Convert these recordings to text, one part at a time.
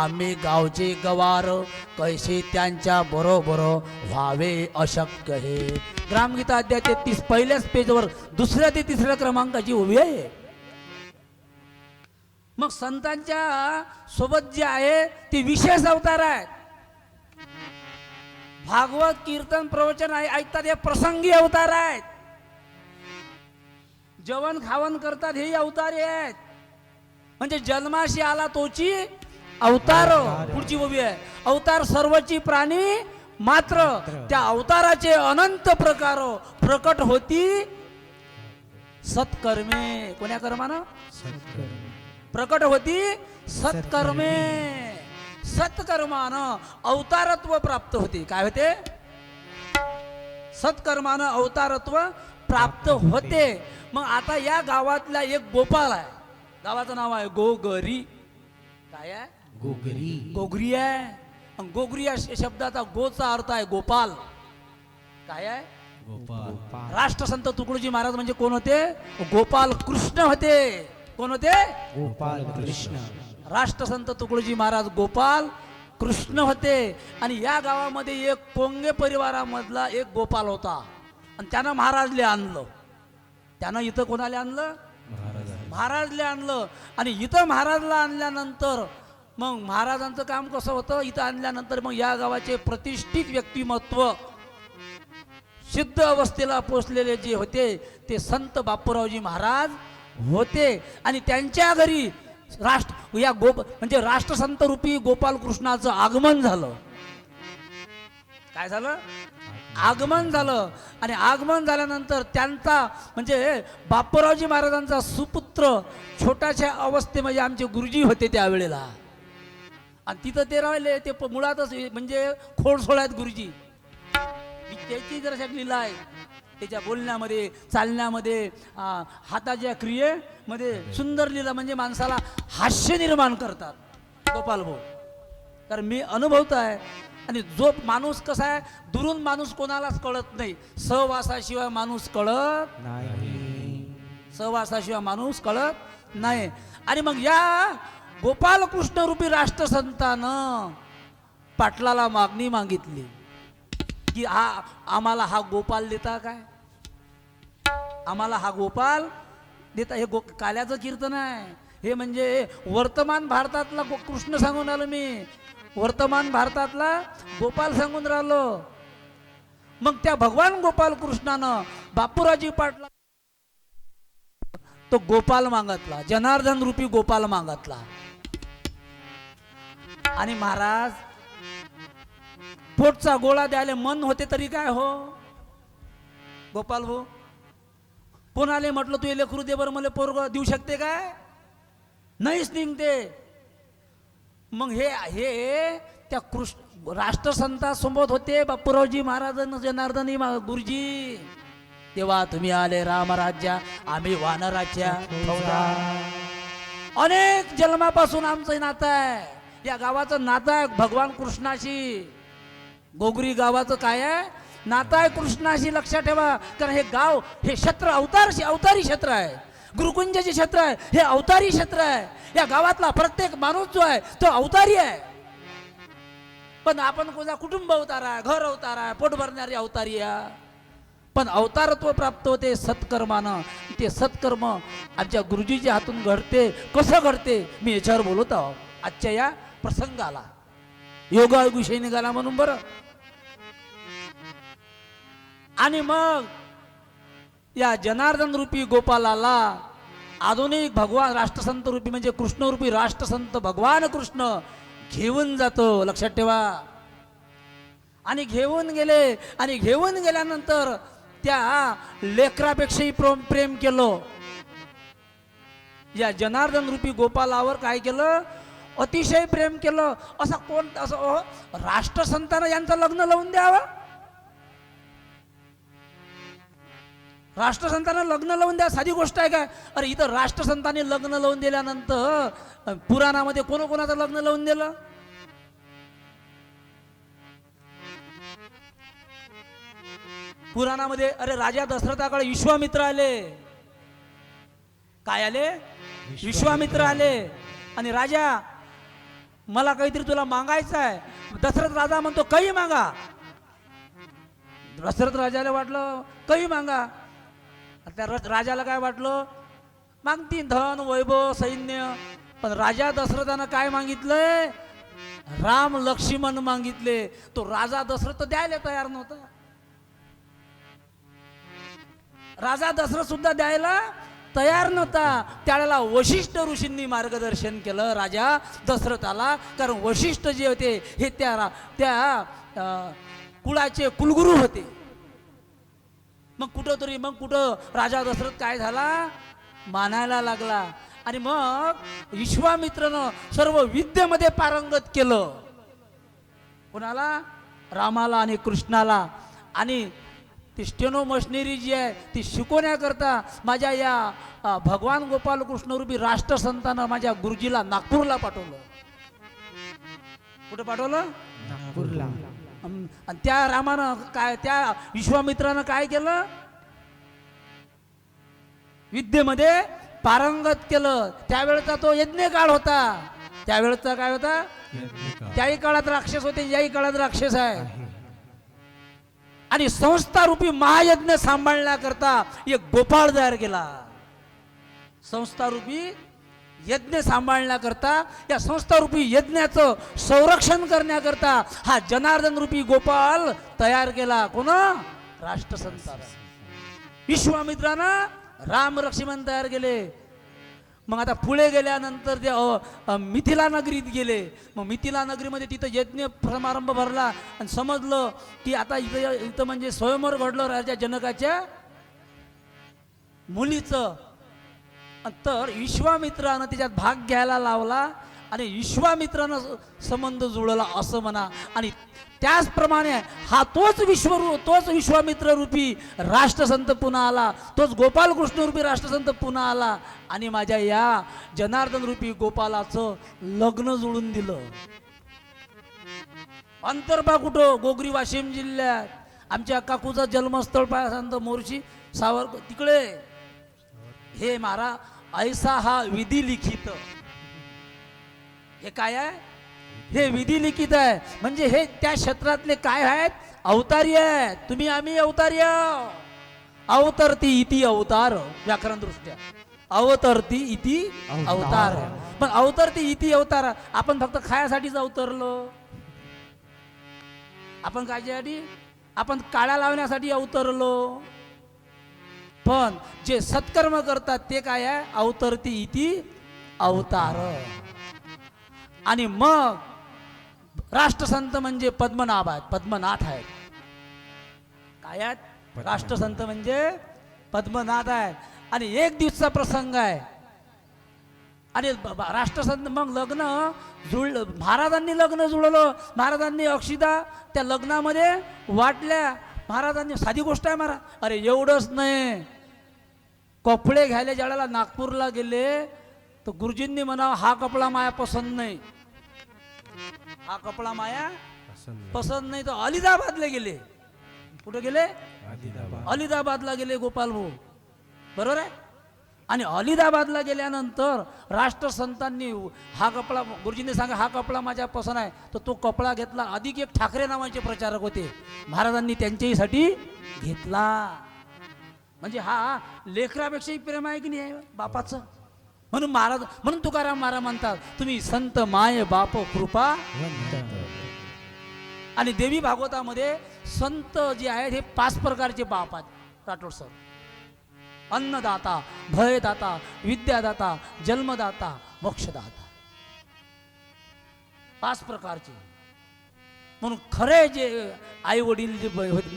आम्ही गावचे गवार कैसे त्यांच्या बरोबर व्हावे अशक्य हे. ग्रामगीता अध्याय 33 पहिल्याच पेजवर दुसऱ्या ते तिसऱ्या क्रमांकाची उभी आहे. मग संतांच्या सोबत जे आहे ते विशेष अवतार आहेत. भागवत कीर्तन प्रवचन ऐकतात हे प्रसंगी अवतार आहेत. जेवण खावण करतात हे अवतार आहेत. म्हणजे जन्माशी आला तोची अवतार. पुढची उभी आहे अवतार सर्वची प्राणी मात्र त्या अवताराचे अनंत प्रकार प्रकट होती सत्कर्मे. कोण्या कर्मानं? प्रकट होती सत्कर्मे. सत्कर्मानं अवतारत्व प्राप्त होते. काय होते? सत्कर्मानं अवतारत्व प्राप्त होते. मग आता या गावातला एक गोपाल आहे. गावाचं नाव आहे गोगरी. काय आहे? गोगरी. गोगरी आहे. गोगरी या शब्दाचा गोचा अर्थ आहे गोपाल. काय आहे? गोपाल. राष्ट्रसंत तुकडोजी महाराज म्हणजे कोण होते? गोपाल कृष्ण होते. कोण होते? गोपाल कृष्ण. राष्ट्रसंत तुकडोजी महाराज गोपाल कृष्ण होते. आणि या गावामध्ये एक कोंगे परिवारामधला एक गोपाल होता आणि त्यानं महाराजले आणलं. त्यानं इथं कोणाला आणलं? महाराजले आणलं. आणि इथं महाराजला आणल्यानंतर मग महाराजांचं काम कसं होतं? इथं आणल्यानंतर मग या गावाचे प्रतिष्ठित व्यक्तिमत्व सिद्ध अवस्थेला पोचलेले जे होते ते संत बापूरावजी महाराज होते. आणि त्यांच्या घरी या म्हणजे राष्ट्रसंत रूपी गोपाल कृष्णाचं आगमन झालं. काय झालं? आगमन झालं. आणि आगमन झाल्यानंतर त्यांचा म्हणजे बापूरावजी महाराजांचा सुपुत्र छोट्याशा अवस्थेमध्ये आमचे गुरुजी होते त्यावेळेला. आणि तिथं ते राहिले. ते मुळातच म्हणजे खोडसोळ आहेत गुरुजी. त्याची जरा लीला आहे त्याच्या बोलण्यामध्ये, चालण्यामध्ये, हाताच्या क्रियेमध्ये सुंदर लीला. म्हणजे माणसाला हास्य निर्माण करतात गोपाल भाऊ. कारण मी अनुभवत आहे. आणि जो माणूस कसा आहे दुरून माणूस कोणालाच कळत नाही. सहवासाशिवाय माणूस कळत नाही. सहवासाशिवाय माणूस कळत नाही. आणि मग या गोपाल कृष्ण रूपी राष्ट्रसंतानं पाटलाला मागणी मागितली की आम्हाला हा गोपाल देता काय? आम्हाला हा गोपाल देता. हे काल्याचं कीर्तन आहे. हे म्हणजे वर्तमान भारतातला कृष्ण सांगून आलो मी. वर्तमान भारतातला गोपाल सांगून राहिलो. मग त्या भगवान गोपाल कृष्णानं बापूरावजी पाटला तो गोपाल मागतला. जनार्दन रूपी गोपाल मागतला. आणि महाराज पोटचा गोळा द्यायला मन होते तरी काय हो गोपाल भाऊ. कोणाले म्हटलं तू लेकरू दे बरं मला पोरग देऊ शकते काय? नाहीच निघते. मग हे त्या कृष्ण राष्ट्रसंतासोबत होते बापूरावजी महाराज जनार्दनी गुरुजी. तेव्हा तुम्ही आले रामराज्या आम्ही वानराच्या फौजा. अनेक जन्मापासून आमचं नातं आहे. या गावाचं नातं आहे भगवान कृष्णाशी. गोगरी गावाचं काय आहे? नातं आहे कृष्णाशी. लक्षात ठेवा. कारण हे गाव हे क्षेत्र अवतारी क्षेत्र आहे. गुरुकुंजाचे क्षेत्र आहे हे अवतारी क्षेत्र आहे. या गावातला प्रत्येक माणूस जो आहे तो अवतारी आहे. पण आपण कोणा कुटुंब अवतार आहे, घर अवतार आहे, पोट भरणारी अवतारी आहे. पण अवतारत्व प्राप्त होते सत्कर्मानं. ते सत्कर्म आमच्या गुरुजीच्या हातून घडते. कसं घडते मी याच्यावर बोलत आहो आजच्या या प्रसंगाला. योगा विषय निघाला म्हणून बरं. आणि मग या जनार्दन रूपी गोपालाला आधुनिक भगवान राष्ट्रसंत रूपी म्हणजे कृष्ण रूपी राष्ट्रसंत भगवान कृष्ण घेऊन जातो. लक्षात ठेवा. आणि घेऊन गेले. आणि घेऊन गेल्यानंतर त्या लेकरापेक्षाही प्रेम केलं. या जनार्दन रूपी गोपालावर काय केलं? अतिशय प्रेम केलं. असं कोण असं राष्ट्रसंतानं यांचं लग्न लावून द्यावं? राष्ट्रसंतांना लग्न लावून द्या साधी गोष्ट आहे काय? अरे इथं राष्ट्रसंतांनी लग्न लावून दिल्यानंतर पुराणामध्ये कोणाचं लग्न लावून दिलं? पुराणामध्ये अरे राजा दशरथाकडे विश्वामित्र आले. काय आले? विश्वामित्र आले. आणि राजा मला काहीतरी तुला मागायचं आहे. दशरथ राजा म्हणतो काही मागा. दशरथ राजाला वाटलं काही मागा. त्या राजाला काय वाटलं, मागतील धन वैभव सैन्य. पण राजा दशरथानं काय मागितलंय, राम लक्ष्मण मागितले. तो राजा दशरथ द्यायला तयार नव्हता. राजा दशरथ सुद्धा द्यायला तयार नव्हता. त्यावेळेला वशिष्ठ ऋषींनी मार्गदर्शन केलं राजा दशरथाला. कारण वशिष्ठ जे होते हे त्या कुळाचे कुलगुरू होते. मग कुठं राजा दशरथ काय झाला, मानायला लागला. आणि मग विश्वामित्रनं सर्व विद्येमध्ये पारंगत केलं. कोणाला, रामाला आणि कृष्णाला. आणि ती स्टेनो मशिनरी जी आहे ती शिकवण्याकरता माझ्या या भगवान गोपाल कृष्ण रूपी राष्ट्रसंतानं माझ्या गुरुजीला नागपूरला पाठवलं. कुठं पाठवलं, नागपूरला. आणि त्या रामानं काय, त्या विश्वामित्रानं काय केलं, विद्येमध्ये पारंगत केलं. त्यावेळेचा तो यज्ञ काळ होता. त्यावेळेचा काय होता, त्याही काळात राक्षस होते, याही काळात राक्षस आहे. आणि संस्था रूपी महायज्ञ सांभाळण्याकरता एक गोपाळ तयार केला. संस्था रूपी यज्ञ सांभाळण्याकरता, या संस्था रूपी यज्ञाचं संरक्षण करण्याकरता हा जनार्दन रूपी गोपाल तयार केला. कोण, राष्ट्रसंतानं. विश्वामित्रानं राम लक्ष्मण तयार केले. मग आता पुढे गेल्यानंतर ते मिथिला नगरीत गेले. मग मिथिला नगरीमध्ये तिथं यज्ञ समारंभ भरला. आणि समजलं की आता इथं म्हणजे स्वयंवर घडलं राजा जनकाच्या मुलीचं. तर विश्वामित्रानं त्याच्यात भाग घ्यायला लावला. आणि विश्वामित्रानं संबंध जुळला असं म्हणा. आणि त्याचप्रमाणे हा तोच विश्वामित्र रूपी राष्ट्रसंत पुन्हा आला. तोच गोपालकृष्ण रूपी राष्ट्रसंत पुन्हा आला. आणि माझ्या या जनार्दन रूपी गोपालाचं लग्न जुळून दिलं. अंतर्भा कुठं, गोगरी वाशिम जिल्ह्यात. आमच्या काकूचं जन्मस्थळ पाय मोर्शी सावरकर तिकडे. हे मारा ऐसा हा विधी लिखित. हे काय आहे, हे विधी लिखित आहे. म्हणजे हे त्या क्षेत्रातले काय आहेत, अवतारी आहेत. तुम्ही आम्ही अवतार्य. अवतरती इति अवतार, व्याकरण दृष्ट्या अवतरती इति अवतार. पण अवतरती इति अवतार आपण फक्त खायासाठीच अवतरलो. आपण कायच्यासाठी, आपण काळा लावण्यासाठी अवतरलो. पण जे सत्कर्म करतात ते काय आहे, अवतरती इति अवतार. आणि मग राष्ट्रसंत म्हणजे पद्मनाभ आहेत, पद्मनाथ आहेत. काय आहेत, राष्ट्रसंत म्हणजे पद्मनाथ आहेत. आणि एक दिवसाचा प्रसंग आहे. आणि राष्ट्रसंत मग लग्न जुळलं. महाराजांनी लग्न जुळलं. महाराजांनी अक्षिता त्या लग्नामध्ये वाटल्या. महाराजांनी, साधी गोष्ट आहे महाराज. अरे एवढंच नाही, कपडे घ्यायला ज्यावेळेला नागपूरला गेले तर गुरुजींनी म्हणावं हा कपडा माया पसंत नाही, हा कपडा माया पसंत नाही. तर अलिदाबादला गेले. कुठे गेले, अलिदाबादला गेले गोपाल भाऊ, बरोबर आहे. आणि अलिदाबादला गेल्यानंतर राष्ट्रसंतांनी हा कपडा, गुरुजींनी सांगा हा कपडा माझ्या पसंत आहे. तर तो कपडा घेतला. अधिक एक ठाकरे नावाचे प्रचारक होते, महाराजांनी त्यांच्यासाठी घेतला. म्हणजे हा लेकरापेक्षाही प्रेम आहे की नाही बापाचं. म्हणून महाराज, म्हणून तुकाराम महाराज म्हणतात, तुम्ही संत माय बाप कृपा. आणि देवी भागवतामध्ये संत जे आहेत हे 5 प्रकारचे बाप आहेत राठोड सर. अन्नदाता, भयदाता, विद्यादाता, जन्मदाता, मोक्षदाता. 5 प्रकारचे. म्हणून खरे जे आई वडील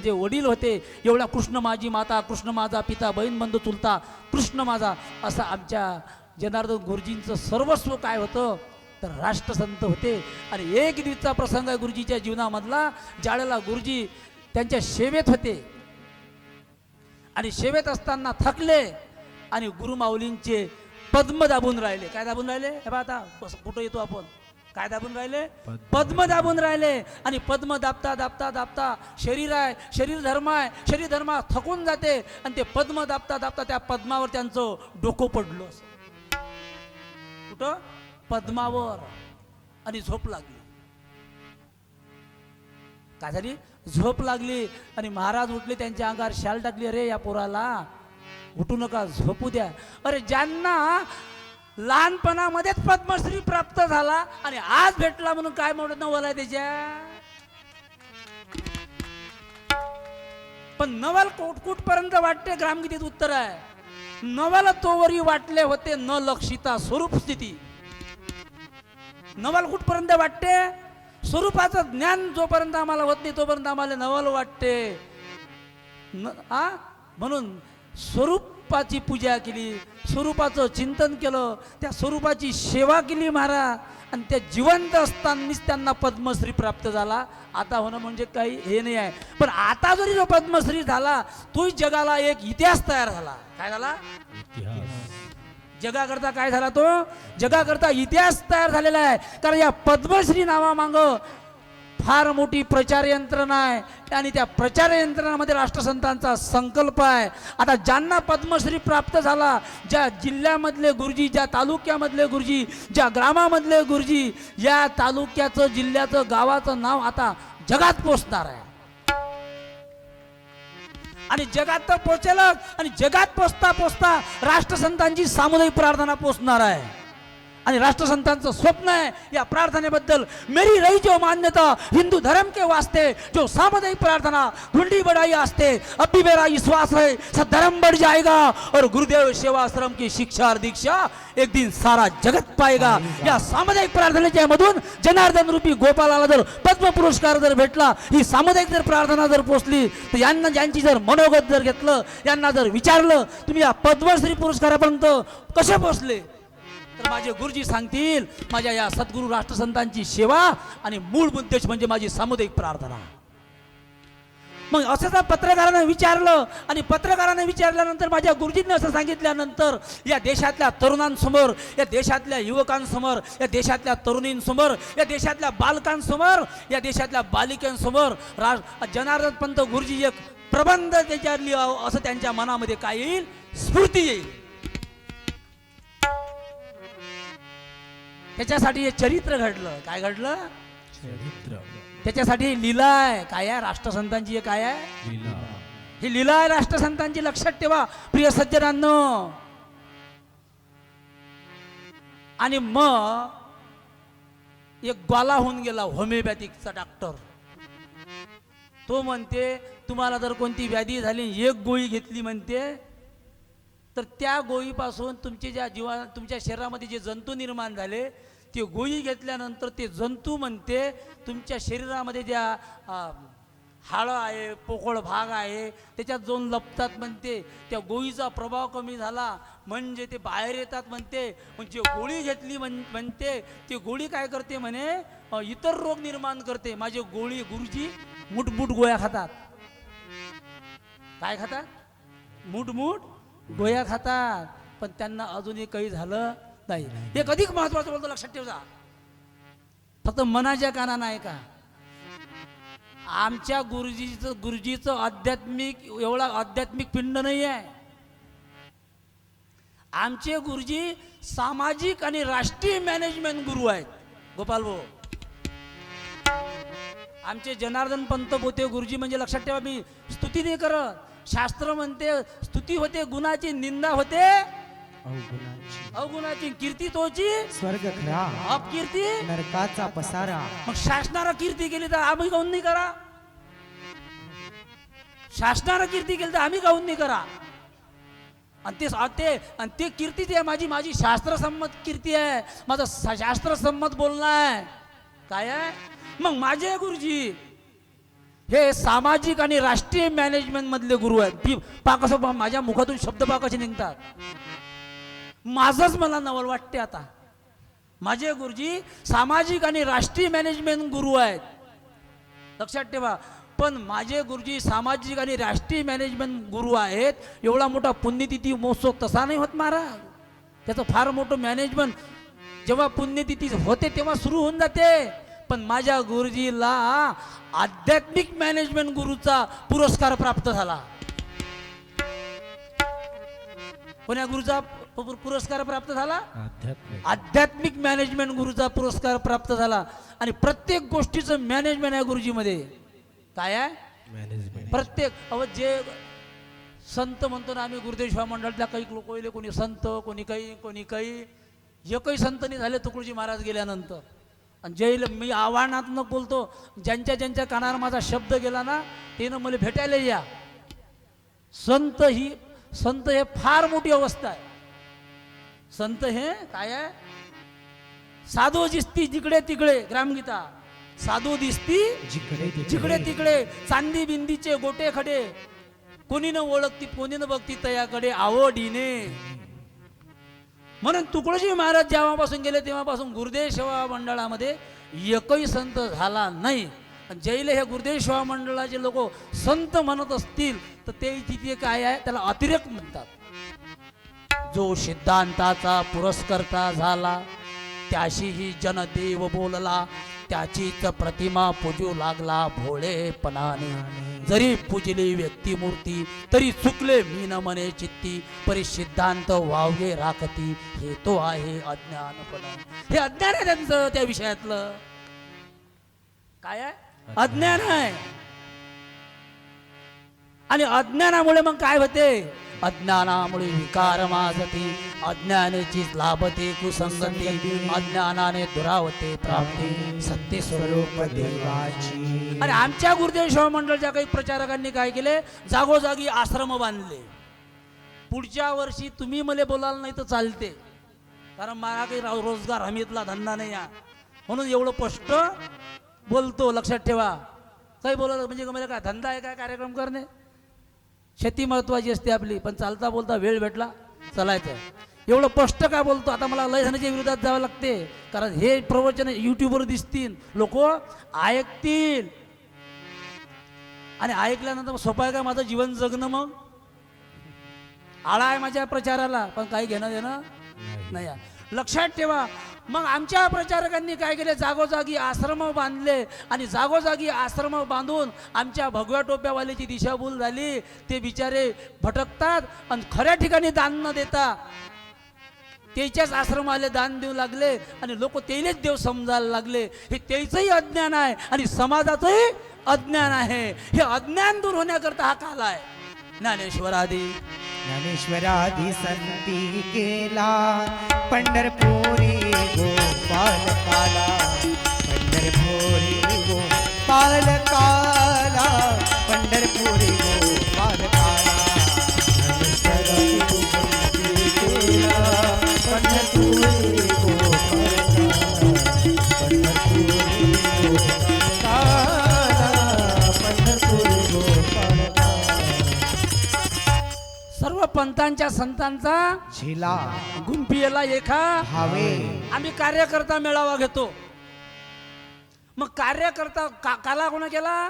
जे वडील होते, एवढा कृष्ण माझी माता, कृष्ण माझा पिता, बहीण बंधू चुलता, कृष्ण माझा, असं आमच्या जनार्दन गुरुजींचं सर्वस्व काय होतं तर राष्ट्रसंत होते. आणि एक दिवसाचा प्रसंग आहे गुरुजीच्या जीवनामधला, ज्यावेळेला गुरुजी त्यांच्या सेवेत होते. आणि सेवेत असताना थकले आणि गुरुमाऊलींचे पद्म दाबून राहिले. काय दाबून राहिले, हे बघा आता कुठं येतो आपण, काय दाबून राहिले, पद्म दाबून राहिले. आणि पद्म दाबता दाबता दाबता शरीर आहे, शरीर धर्म आहे, शरीर धर्म थकून जाते. आणि ते पद्म दाबता दाबता त्या पद्मावर त्यांचं डोकं पडलं. कुठं, पद्मावर. आणि झोप लागली. काय झाली? झोप लागली आणि महाराज उठले, त्यांच्या अंगावर शाल टाकली. अरे या पोराला उठू नका, झोपू द्या. अरे ज्यांना लहानपणामध्येच पद्मश्री प्राप्त झाला आणि आज भेटला म्हणून काय म्हणत नवल आहे त्याच्या. पण नवल कुठपर्यंत वाटते? ग्रामगीतेत उत्तर आहे, नवल तोवरी वाटले होते न लक्षिता स्वरूप स्थिती. नवल कुठपर्यंत वाटते? स्वरूपाचं ज्ञान जोपर्यंत आम्हाला होत नाही तोपर्यंत आम्हाला नवल वाटते. म्हणून स्वरूपाची पूजा केली, स्वरूपाचं चिंतन केलं, त्या स्वरूपाची सेवा केली महाराज, आणि त्या जिवंत असतानाच त्यांना पद्मश्री प्राप्त झाला. आता होणं म्हणजे काही हे नाही आहे. पण आता जरी जो पद्मश्री झाला तोही जगाला एक इतिहास तयार झाला. काय झाला? जगाकरता काय झाला? तो जगाकरता इतिहास तयार झालेला आहे. कारण या पद्मश्री नावामाग फार मोठी प्रचार यंत्रणा आहे आणि त्या प्रचार यंत्रणामध्ये राष्ट्रसंतांचा संकल्प आहे. आता ज्यांना पद्मश्री प्राप्त झाला, ज्या जिल्ह्यामधले गुरुजी, ज्या तालुक्यामधले गुरुजी, ज्या ग्रामामधले गुरुजी, या तालुक्याचं, जिल्ह्याचं, गावाचं नाव आता जगात पोचणार आहे. आणि जगात तर पोचेलच, आणि जगात पोचता पोचता राष्ट्रसंतांची सामुदायिक प्रार्थना पोचणार आहे. आणि राष्ट्रसंतांचं स्वप्न आहे या प्रार्थनेबद्दल, मेरी रही जो मान्यता हिंदू धर्म के वास्ते, जो सामुदायिक प्रार्थना ढूंढी बढ़ाई आस्ते, अब भी मेरा विश्वास है सब धर्म बढ़ जाएगा और गुरुदेव सेवाश्रम की शिक्षा और दीक्षा एक दिन सारा जगत पाएगा. या सामुदायिक प्रार्थनेच्या मधून जनार्दन रूपी गोपालाला जर पद्म पुरस्कार जर भेटला, ही सामुदायिक जर प्रार्थना जर पोचली, तर यांना ज्यांची जर मनोगत जर घेतलं, यांना जर विचारलं तुम्ही या पद्मश्री पुरस्कारापर्यंत कसे पोचले, तर माझे गुरुजी सांगतील माझ्या या सद्गुरू राष्ट्रसंतांची सेवा आणि मूळ उद्देश म्हणजे माझी सामुदायिक प्रार्थना. मग असं पत्रकारांना विचारलं, आणि पत्रकारांना विचारल्यानंतर माझ्या गुरुजींनी असं सांगितल्यानंतर या देशातल्या तरुणांसमोर, या देशातल्या युवकांसमोर, या देशातल्या तरुणींसमोर, या देशातल्या बालकांसमोर, या देशातल्या बालिकांसमोर जनार्दन पंत गुरुजी एक प्रबंध त्याच्यावर लिहावं असं त्यांच्या मनामध्ये काय येईल? स्फूर्ती येईल. त्याच्यासाठी हे चरित्र घडलं. काय घडलं? चरित्र. त्याच्यासाठी लीला आहे. काय आहे? राष्ट्रसंतांची काय आहे? लीला. ही लीला आहे राष्ट्रसंतांची. लक्षात ठेवा प्रिय सज्जनांनो. आणि मग एक ग्वाला होऊन गेला होमिओपॅथिकचा डॉक्टर. तो म्हणते तुम्हाला जर कोणती व्याधी झाली, एक गोळी घेतली म्हणते, तर त्या गोळीपासून तुमचे ज्या तुमच्या शरीरामध्ये जे जंतू निर्माण झाले, ते गोळी घेतल्यानंतर ते जंतू म्हणते तुमच्या शरीरामध्ये ज्या हाडं आहे, पोकळ भाग आहे, त्याच्यात जाऊन लपतात म्हणते. त्या गोळीचा प्रभाव कमी झाला म्हणजे ते बाहेर येतात म्हणते. म्हणजे गोळी घेतली म्हणते, ती गोळी काय करते म्हणे? इतर रोग निर्माण करते. माझे गुरुजी मुठमुठ गोळ्या खातात. काय खातात? मुठमुठ गोळ्या खातात, पण त्यांना अजूनही काही झालं नाही. हे अधिक महत्वाचं बोलतो, लक्षात ठेवा. फक्त मनाच्या कानानं आहे का? आमच्या गुरुजीचं आध्यात्मिक एवढा आध्यात्मिक पिंड नाही आहे. आमचे गुरुजी सामाजिक आणि राष्ट्रीय मॅनेजमेंट गुरु आहेत. गोपाल भाऊ, आमचे जनार्दन पंत बोते गुरुजी म्हणजे लक्षात ठेवा, मी स्तुती नाही करत. शास्त्र म्हणते स्तुती होते गुणाची, निंदा होते अवगुणाची, कीर्ती तोची स्वर्ग खरा, अपकीर्ती नरकाचा पसारा. मग शासनाला कीर्ती केली तर आम्ही काहून नाही करा? शासनाला कीर्ती केली तर आम्ही काहून नाही करा? आणि ते कीर्ती ती माझी शास्त्रसंमत कीर्ती आहे, माझं शास्त्रसंमत बोलणं आहे. काय आहे? मग माझे गुरुजी हे सामाजिक आणि राष्ट्रीय मॅनेजमेंट मधले गुरु आहेत. पाकसं माझ्या मुखातून शब्द पाकाचे निघतात. माझंच मला नवल वाटते. आता माझे गुरुजी सामाजिक आणि राष्ट्रीय मॅनेजमेंट गुरु आहेत. लक्षात ठेवा. पण माझे गुरुजी सामाजिक आणि राष्ट्रीय मॅनेजमेंट गुरु आहेत. एवढा मोठा पुण्यतिथी महोत्सव तसा नाही होत महाराज. त्याचं फार मोठं मॅनेजमेंट जेव्हा पुण्यतिथी होते तेव्हा सुरू होऊन जाते. पण माझ्या गुरुजीला आध्यात्मिक मॅनेजमेंट गुरुचा पुरस्कार प्राप्त झाला. कोण्या गुरुचा? पुरस्कार प्राप्त झाला, आध्यात्मिक आध्यात्मिक मॅनेजमेंट गुरुचा पुरस्कार प्राप्त झाला. आणि प्रत्येक गोष्टीचं मॅनेजमेंट आहे गुरुजीमध्ये. काय आहे? मॅनेजमेंट. प्रत्येक जे संत म्हणतो ना आम्ही गुरुदेव सेवा मंडळातल्या काही लोक होईल, कोणी संत, कोणी काही एकही संत नाही झाले तुकडोजी महाराज गेल्यानंतर. आणि जे मी आव्हानात्मक बोलतो, ज्यांच्या कानावर माझा शब्द गेला ना त्यानं मला भेटायला या. संत हे फार मोठी अवस्था आहे. संत हे काय आहे? साधू दिसती जिकडे तिकडे, ग्रामगीता. साधू दिसती जिकडे तिकडे, चांदी बिंदीचे गोटे खडे, कोणी न ओळखती कोणी न बघती तयाकडे आवडीने. म्हणून तुकडोजी महाराज जेव्हापासून गेले तेव्हापासून गुरुदेव सेवा मंडळामध्ये एकही संत झाला नाही. जैले हे गुरुदेव सेवा मंडळाचे लोक संत म्हणत असतील तर ते तिथे काय आहे, त्याला अतिरेक म्हणतात. जो सिद्धांताचा पुरस्कर्ता झाला त्याशीही जनदेव बोलला, त्याचीच प्रतिमा पूजू लागला भोळेपणाने. जरी पूजली व्यक्तिमूर्ती तरी चुकले मी न मने चित्ती, परी सिद्धांत वावगे राखती हे तो आहे अज्ञानपणा. हे अज्ञान आहे त्यांचं, त्या विषयातलं काय आहे? अज्ञान आहे. आणि अज्ञानामुळे मग काय होते? अज्ञानामुळे विकार माजती, अज्ञानाचीच लाभते कुसंगती, अज्ञानाने दुरावते प्राप्ती सत्य स्वरूप देवाची. आणि आमच्या गुरुदेव सेवा मंडळच्या काही प्रचारकांनी काय केले, जागोजागी आश्रम बांधले. पुढच्या वर्षी तुम्ही मला बोलायला नाही तर चालते, कारण मला काही रोजगार हमीतला धंदा नाही आहे. म्हणून एवढं स्पष्ट बोलतो, लक्षात ठेवा. काही बोलायला म्हणजे मला काय धंदा आहे काय कार्यक्रम करणे? शेती महत्वाची असते आपली, पण चालता बोलता वेळ भेटला चालायचं. एवढं स्पष्ट का बोलतो? आता मला लय जणांच्या विरोधात जावं लागते, कारण हे प्रवचन यूट्यूबवर दिसतील, लोक ऐकतील. आणि ऐकल्यानंतर सोपं आहे का माझं जीवन जगणं? मग आळा आहे माझ्या प्रचाराला, पण काही घेणं देणं नाही. लक्षात ठेवा. मग आमच्या प्रचारकांनी काय केले, जागोजागी आश्रम बांधले. आणि जागोजागी आश्रम बांधून आमच्या भगव्या टोप्यावाल्याची दिशाभूल झाली. ते बिचारे भटकतात आणि खऱ्या ठिकाणी दान न देता त्याच्याच आश्रमाले दान देऊ लागले आणि लोक तेलेच देव समजायला लागले. हे त्याचंही अज्ञान आहे आणि समाजाचंही अज्ञान आहे. हे अज्ञान दूर होण्याकरता हा काल आहे. ज्ञानेश्वरादी संती केला, पंढरपुरी गोपाल काला, पंढरपुरी गोपाल काला, पंढरपुरी गोपाल काला. पंढरपुरी गोपाल काला, पंढरपुरी गोपाल काला. सर्व पंथांच्या संतांचा झिला गुंफियेला एका हवे. आम्ही कार्यकर्ता मेळावा घेतो. मग कार्यकर्ता काला कोण केला?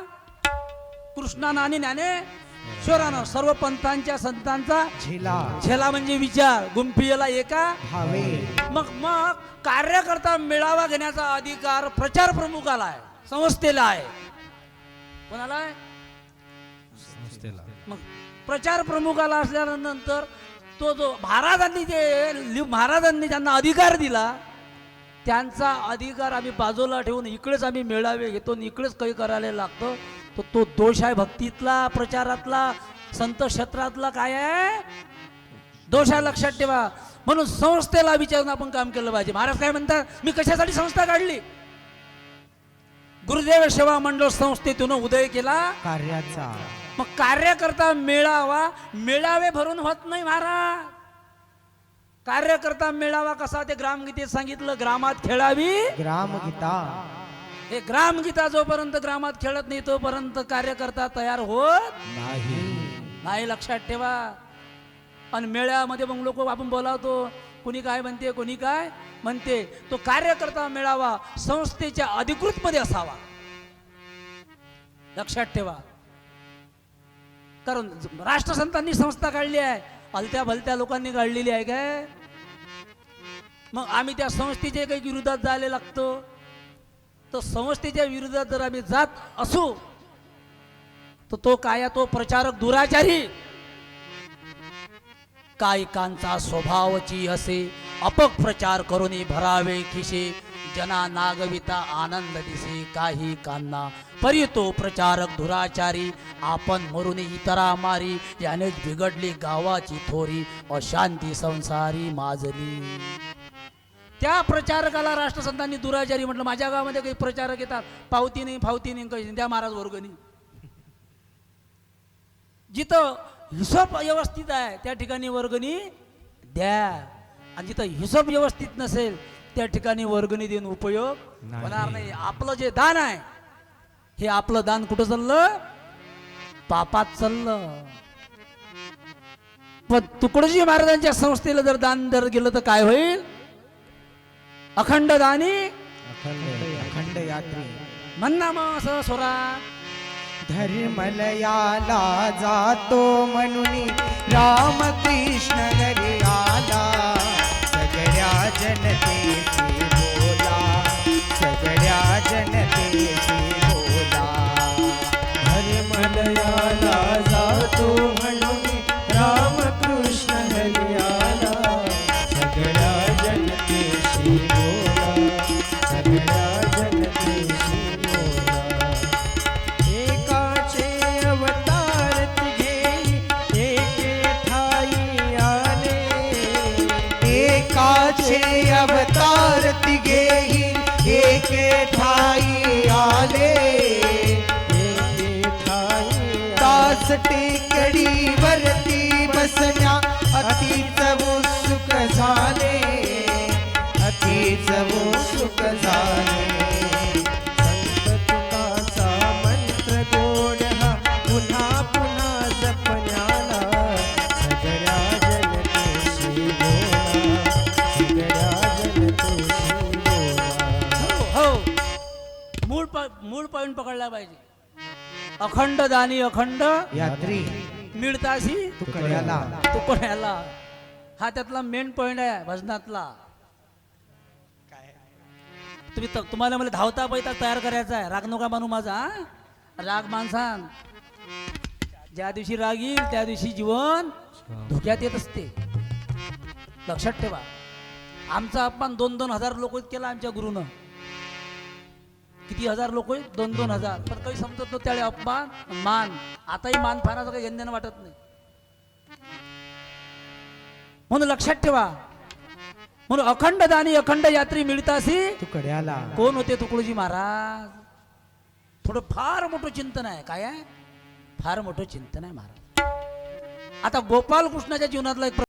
कृष्णानं आणि ज्ञानेश्वरानं. सर्व पंथांच्या संतांचा झेला म्हणजे विचार, गुंफियेला एका हवे. मग कार्यकर्ता मेळावा घेण्याचा अधिकार प्रचार प्रमुखाला आहे, संस्थेला आहे. कोणाला आहे? संस्थेला. मग प्रचार प्रमुखाला असल्यानंतर तो जो महाराजांनी ज्यांना अधिकार दिला त्यांचा अधिकार आम्ही बाजूला ठेवून इकडेच आम्ही मेळावे घेतो, इकडेच काही करायला लागतो. तो दोष आहे भक्तीतला, प्रचारातला, संत क्षेत्रातला. काय आहे? दोष आहे, लक्षात ठेवा. म्हणून संस्थेला विचारून आपण काम केलं पाहिजे. महाराज काय म्हणतात, मी कशासाठी संस्था काढली? गुरुदेव सेवा मंडळ संस्थेतून उदय केला कार्याचा. मग कार्यकर्ता मेळावे भरून होत नाही महाराज. कार्यकर्ता मेळावा कसा? ते ग्रामगीतेत सांगितलं, ग्रामात खेळावी ग्रामगीता. हे ग्रामगीता जोपर्यंत ग्रामात खेळत नाही तोपर्यंत कार्यकर्ता तयार होत नाही, लक्षात ठेवा. आणि मेळाव्यामध्ये मग लोक आपण बोलावतो, कोणी काय म्हणते कोणी काय म्हणते. तो कार्यकर्ता मेळावा संस्थेच्या अधिकृत मध्ये असावा, लक्षात ठेवा. कारण राष्ट्रसंतांनी संस्था काढली आहे, हलत्या भलत्या लोकांनी काढलेली आहे काय? मग आम्ही त्या संस्थेच्या काही विरोधात जायला लागतो. तर संस्थेच्या विरोधात जर आम्ही जात असू तर तो काय? तो प्रचारक दुराचारी. एकाएकांचा स्वभावची असे अपक प्रचार करून भरावे खिसे जना नागविता आनंद दिसे काही कांना परितो प्रचारक दुराचारी आपण मरून इतरा मारी यानेच बिघडली गावाची थोरी अशांती संसारी माजली. त्या प्रचारकाला राष्ट्रसंतांनी दुराचारी म्हटलं. माझ्या गावामध्ये काही प्रचारक येतात, पावती नाही फावती नाही काही द्या महाराज वर्गणी. जिथं हिशोब व्यवस्थित आहे त्या ठिकाणी वर्गणी द्या, आणि जिथं हिशोब व्यवस्थित नसेल त्या ठिकाणी वर्गणी देऊन उपयोग नाही. होणार नाही. आपलं जे दान आहे हे आपलं दान कुठं चाललं? पापात चाललं. पण तुकडोजी महाराजांच्या संस्थेला जर दान जर गेलं तर काय होईल? अखंड दानी अखंड यात्री म्हणा मग असं स्वरा. धर्मलयाला जातो म्हणून रामकृष्ण घरी आला. सगळ्या जनतेची बोला, सगळ्या जनतेची बोला. धर्मलयाला जातो म्हणून रामकृष्ण घरी आला. सगळ्या जनतेची बोला, सगळ्या जनतेची बोला. एकाचे अवतार तिघे एके ठाई आले. एकाचे अवतार तिघेही एके ठाई आले. एके ठाई तास टेकडीवरती बसण्या अतिच उत्सुक झाले. अतिच उत्सुक झाले. संत तुकाचा मंत्र गोड हा पुन्हा पुन्हा जपण्याला. सगळ्या जनतेशी बोला, सगळ्या जनतेशी बोला. हो, मूळ पॉइंट पकडला पाहिजे. अखंड दानी अखंड यात्री मिळताशी तुकड्याला. तुकड्याला. हा त्यातला मेन पॉइंट आहे भजनातला. तुम्हाला मला धावता पैता तयार करायचा आहे. राग नका मानू माझा. राग माणसान ज्या दिवशी राग येईल त्या दिवशी जीवन धोक्यात येत असते. लक्षात ठेवा. आमचा अपमान 2-2 हजार लोक केला आमच्या गुरुनं. किती हजार लोक? 2-2 हजार. पण काही समजत नव्हतं त्यावेळी अपमान मान. आताही मान फाराचं काही घेणं वाटत नाही. म्हणून लक्षात ठेवा. म्हणून अखंड दानी अखंड यात्री मिळतासी तुकड्याला. कोण होते तुकडोजी महाराज? थोडं फार मोठं चिंतन आहे. काय आहे? फार मोठं चिंतन आहे महाराज. आता गोपाल कृष्णाच्या जीवनातला एक